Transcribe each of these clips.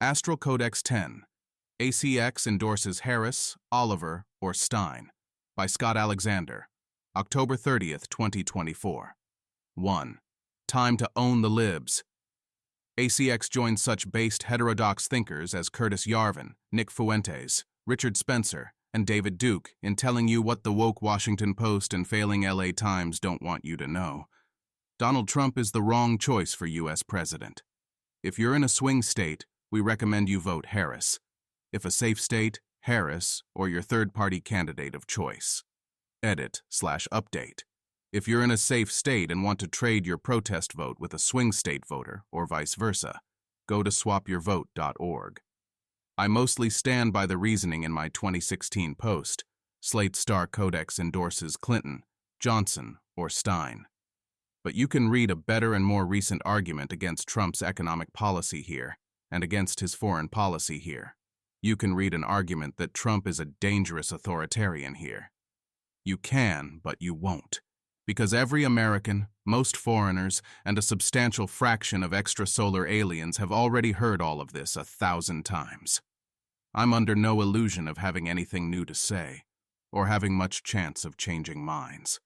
Astral Codex 10. ACX endorses Harris, Oliver, or Stein. By Scott Alexander. October 30th, 2024. 1. Time to own the libs. ACX joins such based heterodox thinkers as Curtis Yarvin, Nick Fuentes, Richard Spencer, and David Duke in telling you what the woke Washington Post and failing LA Times don't want you to know. Donald Trump is the wrong choice for U.S. president. If you're in a swing state, we recommend you vote Harris. If a safe state, Harris, or your third-party candidate of choice. Edit/update. If you're in a safe state and want to trade your protest vote with a swing state voter, or vice versa, go to swapyourvote.org. I mostly stand by the reasoning in my 2016 post. Slate Star Codex endorses Clinton, Johnson, or Stein. But you can read a better and more recent argument against Trump's economic policy here, and against his foreign policy here. You can read an argument that Trump is a dangerous authoritarian here. You can, but you won't. Because every American, most foreigners, and a substantial fraction of extrasolar aliens have already heard all of this 1,000 times. I'm under no illusion of having anything new to say, or having much chance of changing minds.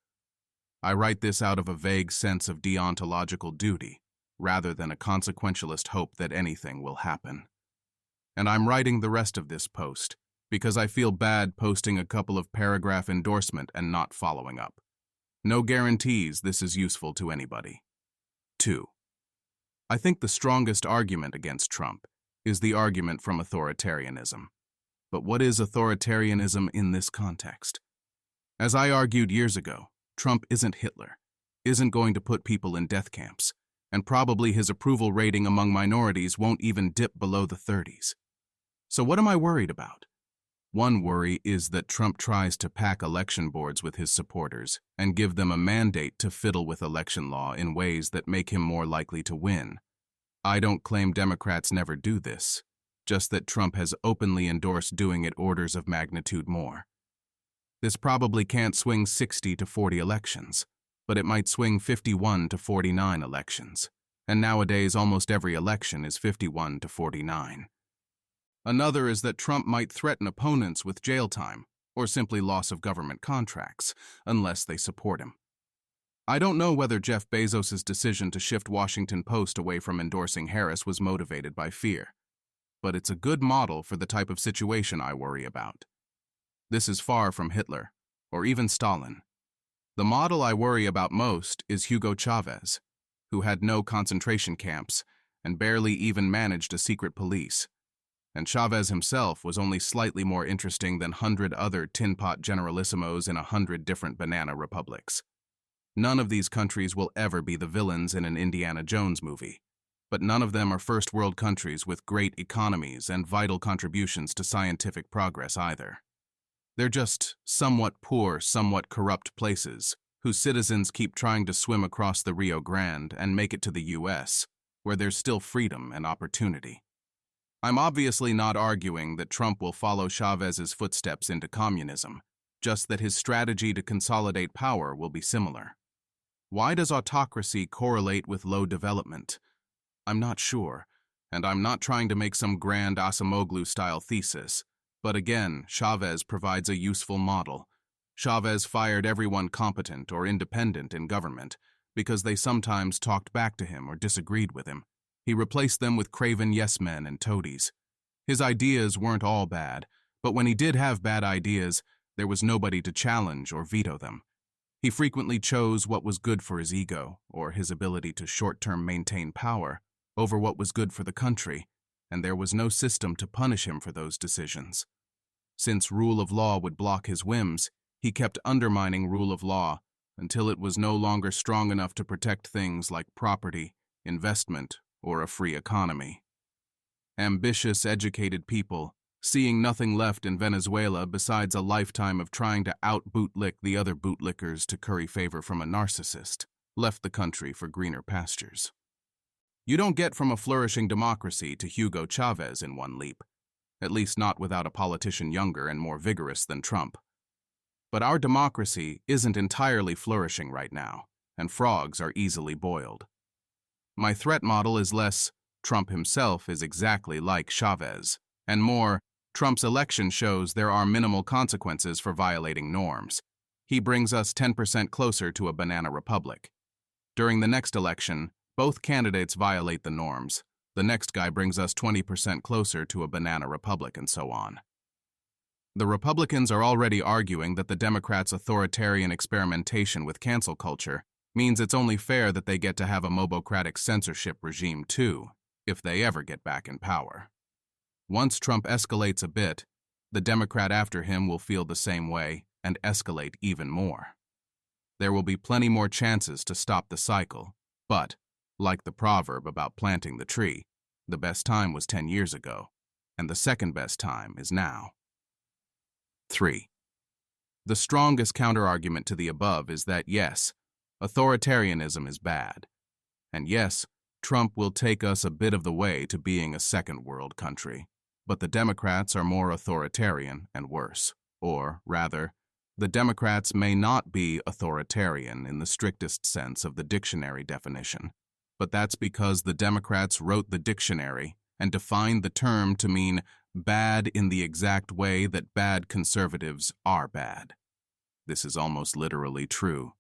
I write this out of a vague sense of deontological duty, rather than a consequentialist hope that anything will happen. And I'm writing the rest of this post because I feel bad posting a couple of paragraph endorsement and not following up. No guarantees this is useful to anybody. 2. I think the strongest argument against Trump is the argument from authoritarianism. But what is authoritarianism in this context? As I argued years ago, Trump isn't Hitler, isn't going to put people in death camps, and probably his approval rating among minorities won't even dip below the 30s. So what am I worried about? One worry is that Trump tries to pack election boards with his supporters and give them a mandate to fiddle with election law in ways that make him more likely to win. I don't claim Democrats never do this, just that Trump has openly endorsed doing it orders of magnitude more. This probably can't swing 60 to 40 elections, but it might swing 51 to 49 elections, and nowadays almost every election is 51 to 49. Another is that Trump might threaten opponents with jail time, or simply loss of government contracts, unless they support him. I don't know whether Jeff Bezos' decision to shift Washington Post away from endorsing Harris was motivated by fear, but it's a good model for the type of situation I worry about. This is far from Hitler, or even Stalin. The model I worry about most is Hugo Chavez, who had no concentration camps and barely even managed a secret police. And Chavez himself was only slightly more interesting than 100 other tin-pot generalissimos in 100 different banana republics. None of these countries will ever be the villains in an Indiana Jones movie, but none of them are first-world countries with great economies and vital contributions to scientific progress either. They're just somewhat poor, somewhat corrupt places whose citizens keep trying to swim across the Rio Grande and make it to the U.S., where there's still freedom and opportunity. I'm obviously not arguing that Trump will follow Chavez's footsteps into communism, just that his strategy to consolidate power will be similar. Why does autocracy correlate with low development? I'm not sure, and I'm not trying to make some grand Acemoglu-style thesis. But again, Chavez provides a useful model. Chavez fired everyone competent or independent in government because they sometimes talked back to him or disagreed with him. He replaced them with craven yes-men and toadies. His ideas weren't all bad, but when he did have bad ideas, there was nobody to challenge or veto them. He frequently chose what was good for his ego, or his ability to short-term maintain power, over what was good for the country, and there was no system to punish him for those decisions. Since rule of law would block his whims, he kept undermining rule of law until it was no longer strong enough to protect things like property, investment, or a free economy. Ambitious, educated people, seeing nothing left in Venezuela besides a lifetime of trying to out-bootlick the other bootlickers to curry favor from a narcissist, left the country for greener pastures. You don't get from a flourishing democracy to Hugo Chavez in one leap, at least not without a politician younger and more vigorous than Trump. But our democracy isn't entirely flourishing right now, and frogs are easily boiled. My threat model is less, Trump himself is exactly like Chavez. And more, Trump's election shows there are minimal consequences for violating norms. He brings us 10% closer to a banana republic. During the next election, both candidates violate the norms. The next guy brings us 20% closer to a banana republic, and so on. The Republicans are already arguing that the Democrats' authoritarian experimentation with cancel culture means it's only fair that they get to have a mobocratic censorship regime too, if they ever get back in power. Once Trump escalates a bit, the Democrat after him will feel the same way and escalate even more. There will be plenty more chances to stop the cycle, but, like the proverb about planting the tree, the best time was 10 years ago, and the second best time is now. 3. The strongest counterargument to the above is that yes, authoritarianism is bad, and yes, Trump will take us a bit of the way to being a second world country, but the Democrats are more authoritarian and worse, or rather, the Democrats may not be authoritarian in the strictest sense of the dictionary definition, but that's because the Democrats wrote the dictionary and defined the term to mean bad in the exact way that bad conservatives are bad. This is almost literally true.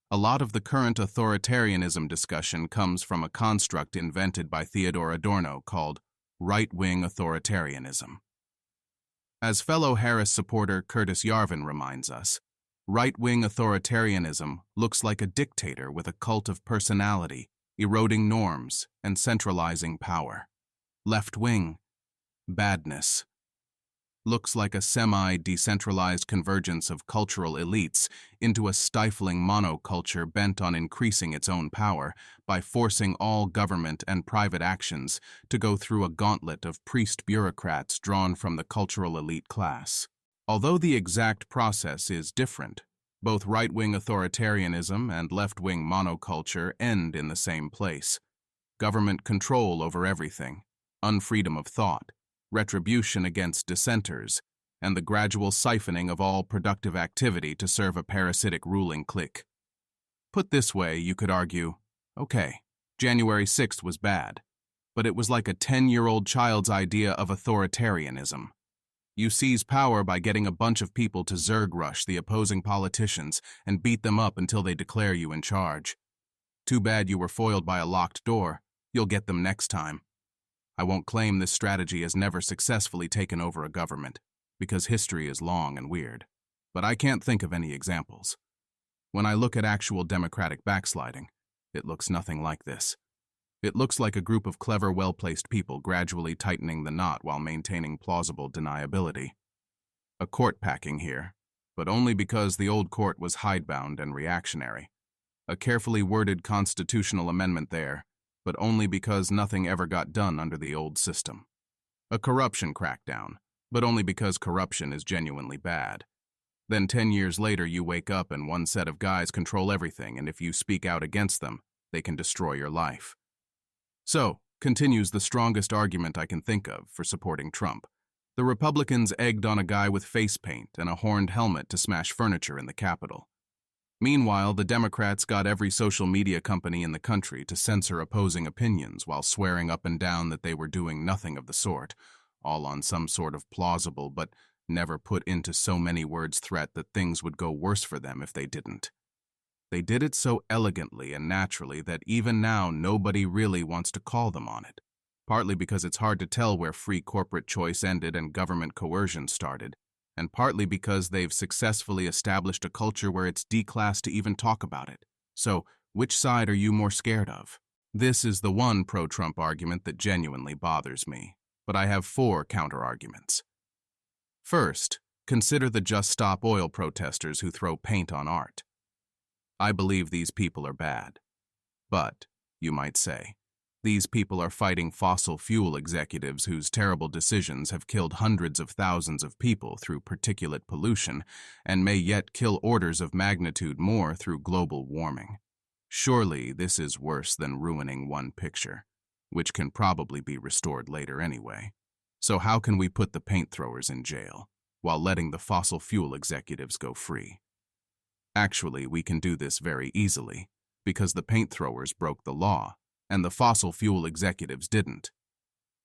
A lot of the current authoritarianism discussion comes from a construct invented by Theodor Adorno called right-wing authoritarianism. As fellow Harris supporter Curtis Yarvin reminds us, right-wing authoritarianism looks like a dictator with a cult of personality, eroding norms and centralizing power. Left-wing, badness, looks like a semi-decentralized convergence of cultural elites into a stifling monoculture bent on increasing its own power by forcing all government and private actions to go through a gauntlet of priest bureaucrats drawn from the cultural elite class. Although the exact process is different, both right-wing authoritarianism and left-wing monoculture end in the same place: government control over everything, unfreedom of thought, retribution against dissenters, and the gradual siphoning of all productive activity to serve a parasitic ruling clique. Put this way, you could argue, okay, January 6th was bad, but it was like a 10-year-old child's idea of authoritarianism. You seize power by getting a bunch of people to Zerg rush the opposing politicians and beat them up until they declare you in charge. Too bad you were foiled by a locked door. You'll get them next time. I won't claim this strategy has never successfully taken over a government, because history is long and weird, but I can't think of any examples. When I look at actual democratic backsliding, it looks nothing like this. It looks like a group of clever, well-placed people gradually tightening the knot while maintaining plausible deniability. A court packing here, but only because the old court was hidebound and reactionary. A carefully worded constitutional amendment there, but only because nothing ever got done under the old system. A corruption crackdown, but only because corruption is genuinely bad. Then 10 years later you wake up and one set of guys control everything, and if you speak out against them, they can destroy your life. So, continues the strongest argument I can think of for supporting Trump. The Republicans egged on a guy with face paint and a horned helmet to smash furniture in the Capitol. Meanwhile, the Democrats got every social media company in the country to censor opposing opinions while swearing up and down that they were doing nothing of the sort, all on some sort of plausible but never put into so many words threat that things would go worse for them if they didn't. They did it so elegantly and naturally that even now nobody really wants to call them on it, partly because it's hard to tell where free corporate choice ended and government coercion started, and partly because they've successfully established a culture where it's declassed to even talk about it. So, which side are you more scared of? This is the one pro-Trump argument that genuinely bothers me, but I have 4 counter-arguments. First, consider the Just Stop Oil protesters who throw paint on art. I believe these people are bad. But, you might say, these people are fighting fossil fuel executives whose terrible decisions have killed hundreds of thousands of people through particulate pollution and may yet kill orders of magnitude more through global warming. Surely this is worse than ruining one picture, which can probably be restored later anyway. So how can we put the paint throwers in jail while letting the fossil fuel executives go free? Actually, we can do this very easily because the paint throwers broke the law and the fossil fuel executives didn't.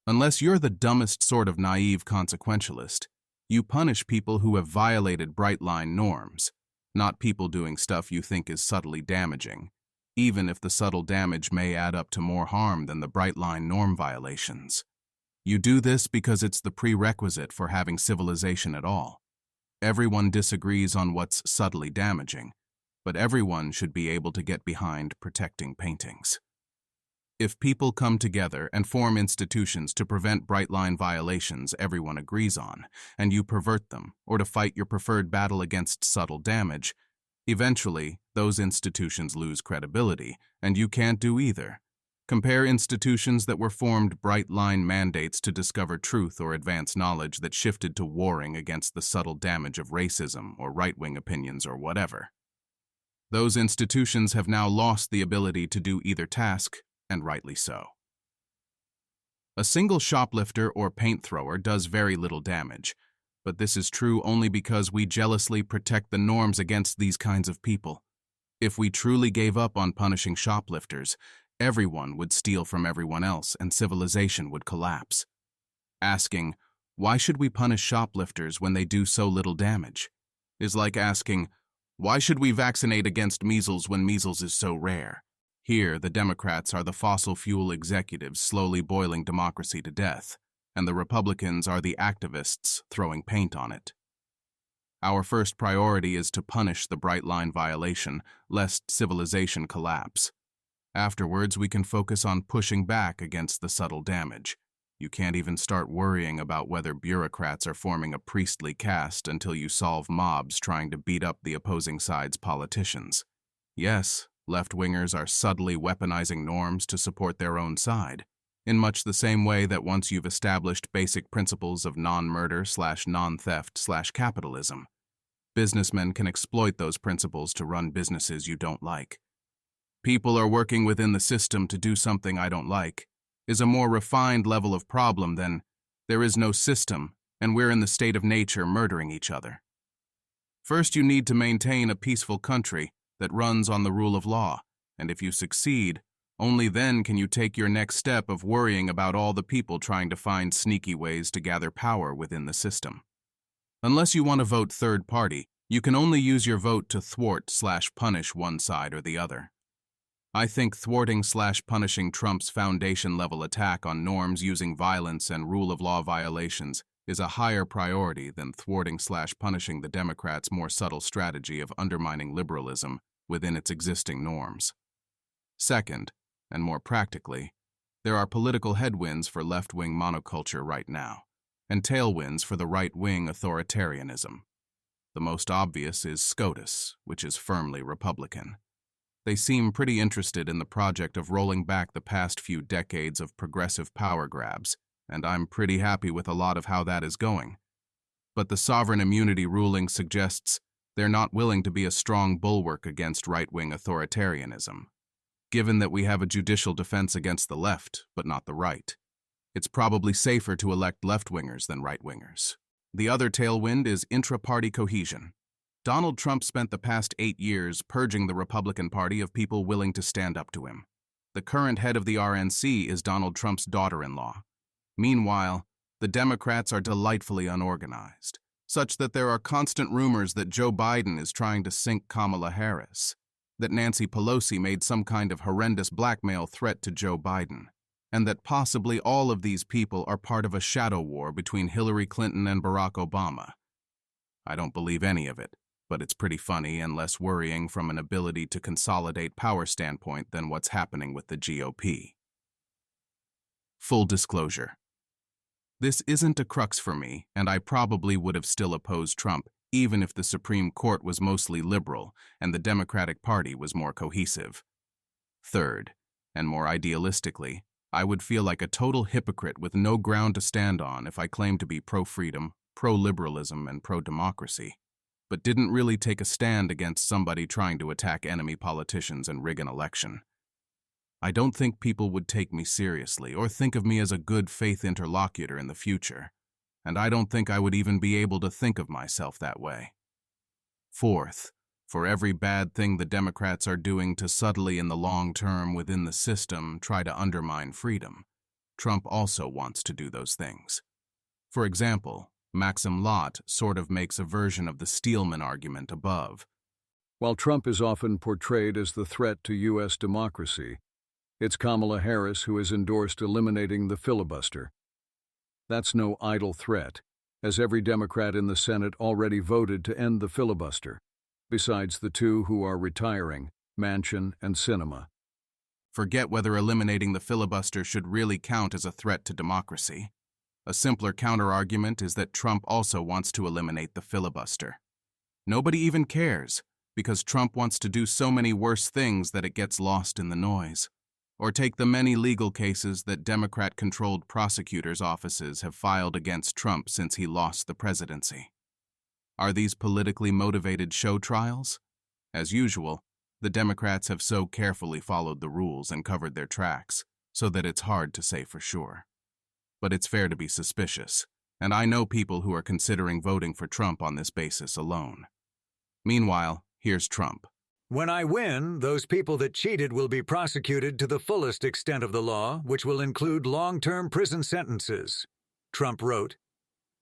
Unless you're the dumbest sort of naive consequentialist, you punish people who have violated bright-line norms, not people doing stuff you think is subtly damaging, even if the subtle damage may add up to more harm than the bright-line norm violations. You do this because it's the prerequisite for having civilization at all. Everyone disagrees on what's subtly damaging, but everyone should be able to get behind protecting paintings. If people come together and form institutions to prevent bright-line violations everyone agrees on, and you pervert them, or to fight your preferred battle against subtle damage, eventually those institutions lose credibility, and you can't do either. Compare institutions that were formed bright-line mandates to discover truth or advance knowledge that shifted to warring against the subtle damage of racism or right-wing opinions or whatever. Those institutions have now lost the ability to do either task, and rightly so. A single shoplifter or paint thrower does very little damage, but this is true only because we jealously protect the norms against these kinds of people. If we truly gave up on punishing shoplifters, everyone would steal from everyone else and civilization would collapse. Asking, why should we punish shoplifters when they do so little damage, is like asking, why should we vaccinate against measles when measles is so rare? Here, the Democrats are the fossil fuel executives slowly boiling democracy to death, and the Republicans are the activists throwing paint on it. Our first priority is to punish the bright-line violation, lest civilization collapse. Afterwards, we can focus on pushing back against the subtle damage. You can't even start worrying about whether bureaucrats are forming a priestly caste until you solve mobs trying to beat up the opposing side's politicians. Yes, left-wingers are subtly weaponizing norms to support their own side, in much the same way that once you've established basic principles of non-murder/non-theft/capitalism, businessmen can exploit those principles to run businesses you don't like. People are working within the system to do something I don't like is a more refined level of problem than there is no system and we're in the state of nature murdering each other. First, you need to maintain a peaceful country that runs on the rule of law, and if you succeed, only then can you take your next step of worrying about all the people trying to find sneaky ways to gather power within the system. Unless you want to vote third party, you can only use your vote to thwart/punish one side or the other. I think thwarting/punishing Trump's foundation-level attack on norms using violence and rule of law violations is a higher priority than thwarting/punishing the Democrats' more subtle strategy of undermining liberalism within its existing norms. Second, and more practically, there are political headwinds for left-wing monoculture right now, and tailwinds for the right-wing authoritarianism. The most obvious is SCOTUS, which is firmly Republican. They seem pretty interested in the project of rolling back the past few decades of progressive power grabs, and I'm pretty happy with a lot of how that is going. But the sovereign immunity ruling suggests they're not willing to be a strong bulwark against right-wing authoritarianism. Given that we have a judicial defense against the left, but not the right, it's probably safer to elect left-wingers than right-wingers. The other tailwind is intra-party cohesion. Donald Trump spent the past 8 years purging the Republican Party of people willing to stand up to him. The current head of the RNC is Donald Trump's daughter-in-law. Meanwhile, the Democrats are delightfully unorganized, such that there are constant rumors that Joe Biden is trying to sink Kamala Harris, that Nancy Pelosi made some kind of horrendous blackmail threat to Joe Biden, and that possibly all of these people are part of a shadow war between Hillary Clinton and Barack Obama. I don't believe any of it, but it's pretty funny and less worrying from an ability to consolidate power standpoint than what's happening with the GOP. Full disclosure. This isn't a crux for me, and I probably would have still opposed Trump even if the Supreme Court was mostly liberal and the Democratic Party was more cohesive. Third, and more idealistically, I would feel like a total hypocrite with no ground to stand on if I claimed to be pro-freedom, pro-liberalism, and pro-democracy, but didn't really take a stand against somebody trying to attack enemy politicians and rig an election. I don't think people would take me seriously or think of me as a good faith interlocutor in the future, and I don't think I would even be able to think of myself that way. Fourth, For every bad thing the Democrats are doing to subtly in the long term within the system try to undermine freedom, Trump also wants to do those things. For example, Maxim Lott sort of makes a version of the Steelman argument above. While Trump is often portrayed as the threat to U.S. democracy, it's Kamala Harris who has endorsed eliminating the filibuster. That's no idle threat, as every Democrat in the Senate already voted to end the filibuster, besides the two who are retiring, Manchin and Sinema. Forget whether eliminating the filibuster should really count as a threat to democracy. A simpler counterargument is that Trump also wants to eliminate the filibuster. Nobody even cares, because Trump wants to do so many worse things that it gets lost in the noise. Or take the many legal cases that Democrat-controlled prosecutors' offices have filed against Trump since he lost the presidency. Are these politically motivated show trials? As usual, the Democrats have so carefully followed the rules and covered their tracks, so that it's hard to say for sure. But it's fair to be suspicious, and I know people who are considering voting for Trump on this basis alone. Meanwhile, here's Trump. When I win, those people that cheated will be prosecuted to the fullest extent of the law, which will include long-term prison sentences, Trump wrote.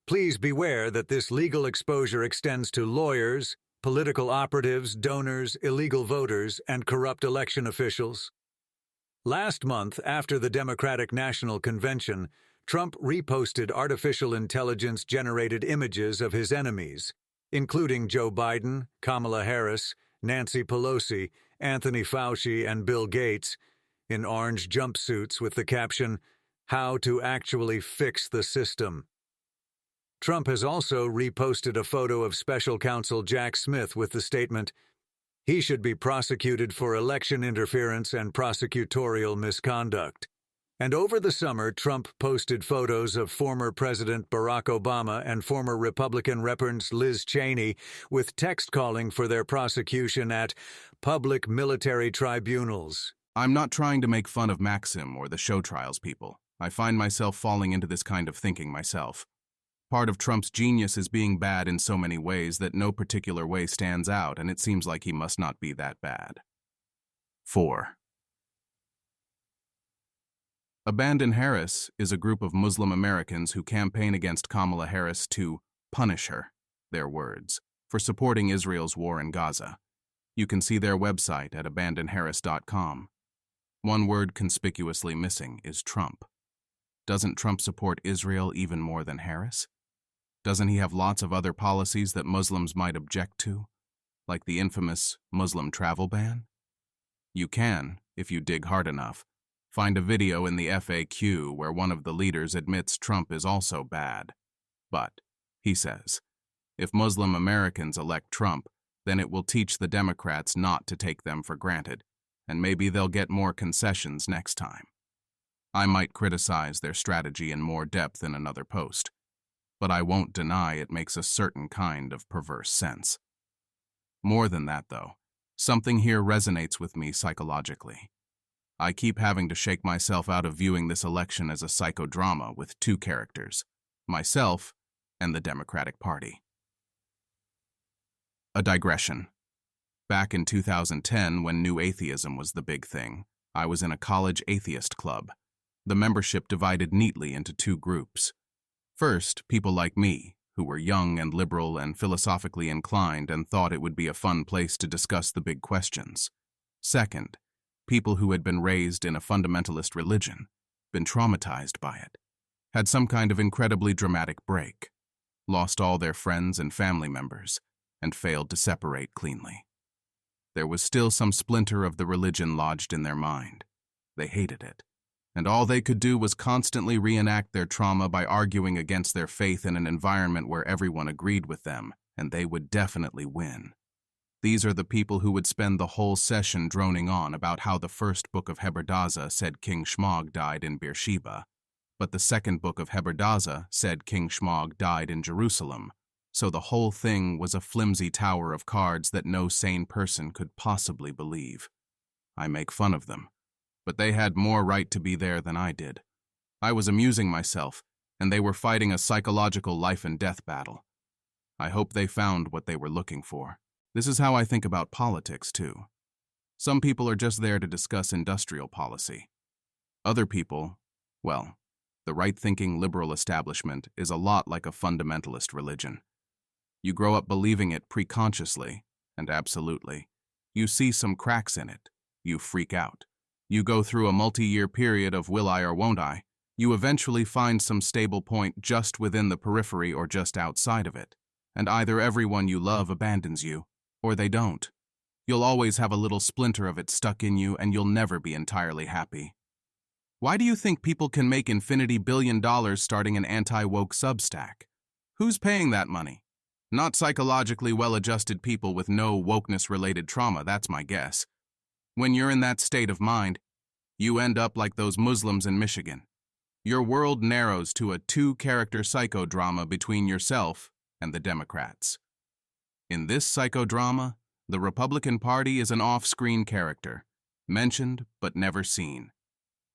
Please beware that this legal exposure extends to lawyers, political operatives, donors, illegal voters, and corrupt election officials. Last month, after the Democratic National Convention, Trump reposted artificial intelligence-generated images of his enemies, including Joe Biden, Kamala Harris, Nancy Pelosi, Anthony Fauci, and Bill Gates, in orange jumpsuits with the caption, "How to actually fix the system." Trump has also reposted a photo of Special Counsel Jack Smith with the statement, "He should be prosecuted for election interference and prosecutorial misconduct." And over the summer, Trump posted photos of former President Barack Obama and former Republican Rep. Liz Cheney with text calling for their prosecution at public military tribunals. I'm not trying to make fun of Maxim or the show trials people. I find myself falling into this kind of thinking myself. Part of Trump's genius is being bad in so many ways that no particular way stands out, and it seems like he must not be that bad. 4. Abandon Harris is a group of Muslim Americans who campaign against Kamala Harris to punish her, their words, for supporting Israel's war in Gaza. You can see their website at abandonharris.com. One word conspicuously missing is Trump. Doesn't Trump support Israel even more than Harris? Doesn't he have lots of other policies that Muslims might object to, like the infamous Muslim travel ban? You can, if you dig hard enough, find a video in the FAQ where one of the leaders admits Trump is also bad. But, he says, if Muslim Americans elect Trump, then it will teach the Democrats not to take them for granted, and maybe they'll get more concessions next time. I might criticize their strategy in more depth in another post, but I won't deny it makes a certain kind of perverse sense. More than that, though, something here resonates with me psychologically. I keep having to shake myself out of viewing this election as a psychodrama with two characters, myself and the Democratic Party. A digression. Back in 2010, when New Atheism was the big thing, I was in a college atheist club. The membership divided neatly into two groups. First, people like me, who were young and liberal and philosophically inclined and thought it would be a fun place to discuss the big questions. Second, people who had been raised in a fundamentalist religion, been traumatized by it, had some kind of incredibly dramatic break, lost all their friends and family members, and failed to separate cleanly. There was still some splinter of the religion lodged in their mind. They hated it, and all they could do was constantly reenact their trauma by arguing against their faith in an environment where everyone agreed with them, and they would definitely win. These are the people who would spend the whole session droning on about how the first book of Heberdaza said King Shmog died in Beersheba, but the second book of Heberdaza said King Shmog died in Jerusalem, so the whole thing was a flimsy tower of cards that no sane person could possibly believe. I make fun of them, but they had more right to be there than I did. I was amusing myself, and they were fighting a psychological life and death battle. I hope they found what they were looking for. This is how I think about politics, too. Some people are just there to discuss industrial policy. Other people, well, the right-thinking liberal establishment is a lot like a fundamentalist religion. You grow up believing it preconsciously, and absolutely. You see some cracks in it. You freak out. You go through a multi-year period of will I or won't I. You eventually find some stable point just within the periphery or just outside of it. And either everyone you love abandons you, or they don't. You'll always have a little splinter of it stuck in you, and you'll never be entirely happy. Why do you think people can make infinity billion dollars starting an anti-woke Substack? Who's paying that money? Not psychologically well-adjusted people with no wokeness-related trauma, that's my guess. When you're in that state of mind, you end up like those Muslims in Michigan. Your world narrows to a two-character psychodrama between yourself and the Democrats. In this psychodrama, the Republican Party is an off-screen character, mentioned but never seen.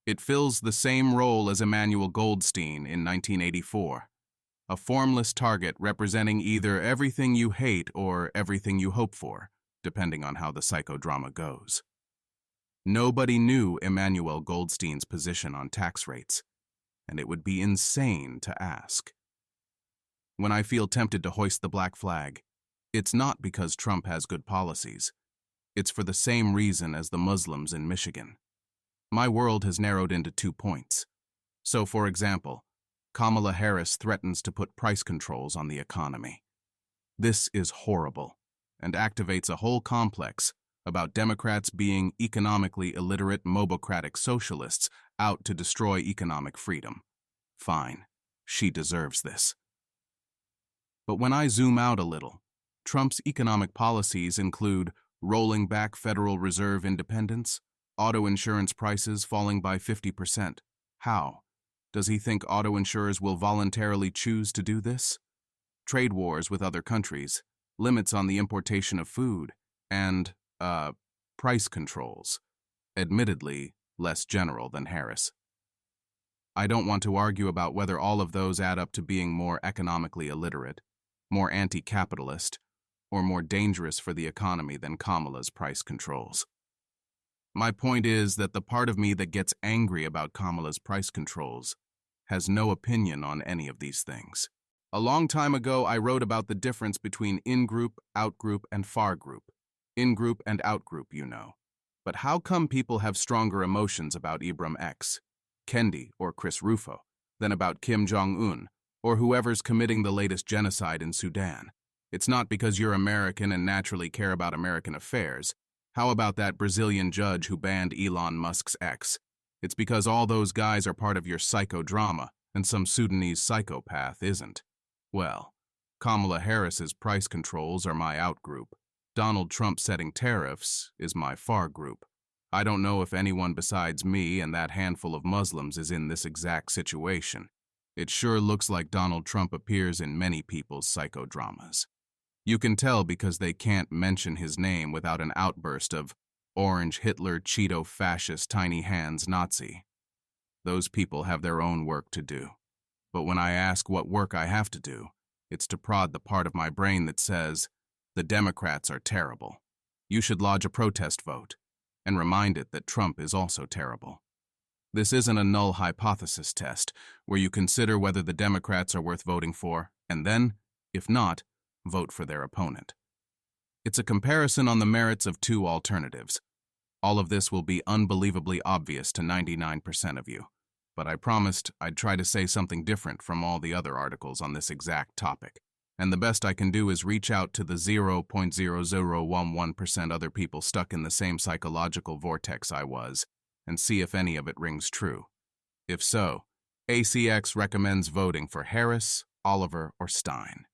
It fills the same role as Emanuel Goldstein in 1984, a formless target representing either everything you hate or everything you hope for, depending on how the psychodrama goes. Nobody knew Emanuel Goldstein's position on tax rates, and it would be insane to ask. When I feel tempted to hoist the black flag, it's not because Trump has good policies. It's for the same reason as the Muslims in Michigan. My world has narrowed into 2 points. So, for example, Kamala Harris threatens to put price controls on the economy. This is horrible and activates a whole complex about Democrats being economically illiterate mobocratic socialists out to destroy economic freedom. Fine, she deserves this. But when I zoom out a little, Trump's economic policies include rolling back Federal Reserve independence, auto insurance prices falling by 50%. How? Does he think auto insurers will voluntarily choose to do this? Trade wars with other countries, limits on the importation of food, and, price controls. Admittedly, less general than Harris. I don't want to argue about whether all of those add up to being more economically illiterate, more anti-capitalist, or more dangerous for the economy than Kamala's price controls. My point is that the part of me that gets angry about Kamala's price controls has no opinion on any of these things. A long time ago, I wrote about the difference between in-group, out-group, and far-group. In-group and out-group, you know. But how come people have stronger emotions about Ibram X, Kendi, or Chris Rufo than about Kim Jong-un, or whoever's committing the latest genocide in Sudan? It's not because you're American and naturally care about American affairs. How about that Brazilian judge who banned Elon Musk's X? It's because all those guys are part of your psychodrama, and some Sudanese psychopath isn't. Well, Kamala Harris's price controls are my out-group. Donald Trump setting tariffs is my far-group. I don't know if anyone besides me and that handful of Muslims is in this exact situation. It sure looks like Donald Trump appears in many people's psychodramas. You can tell because they can't mention his name without an outburst of Orange Hitler, Cheeto fascist, tiny hands Nazi. Those people have their own work to do. But when I ask what work I have to do, it's to prod the part of my brain that says, the Democrats are terrible. You should lodge a protest vote, and remind it that Trump is also terrible. This isn't a null hypothesis test, where you consider whether the Democrats are worth voting for, and then, if not, vote for their opponent. It's a comparison on the merits of two alternatives. All of this will be unbelievably obvious to 99% of you, but I promised I'd try to say something different from all the other articles on this exact topic, and the best I can do is reach out to the 0.0011% other people stuck in the same psychological vortex I was, and see if any of it rings true. If so, ACX recommends voting for Harris, Oliver, or Stein.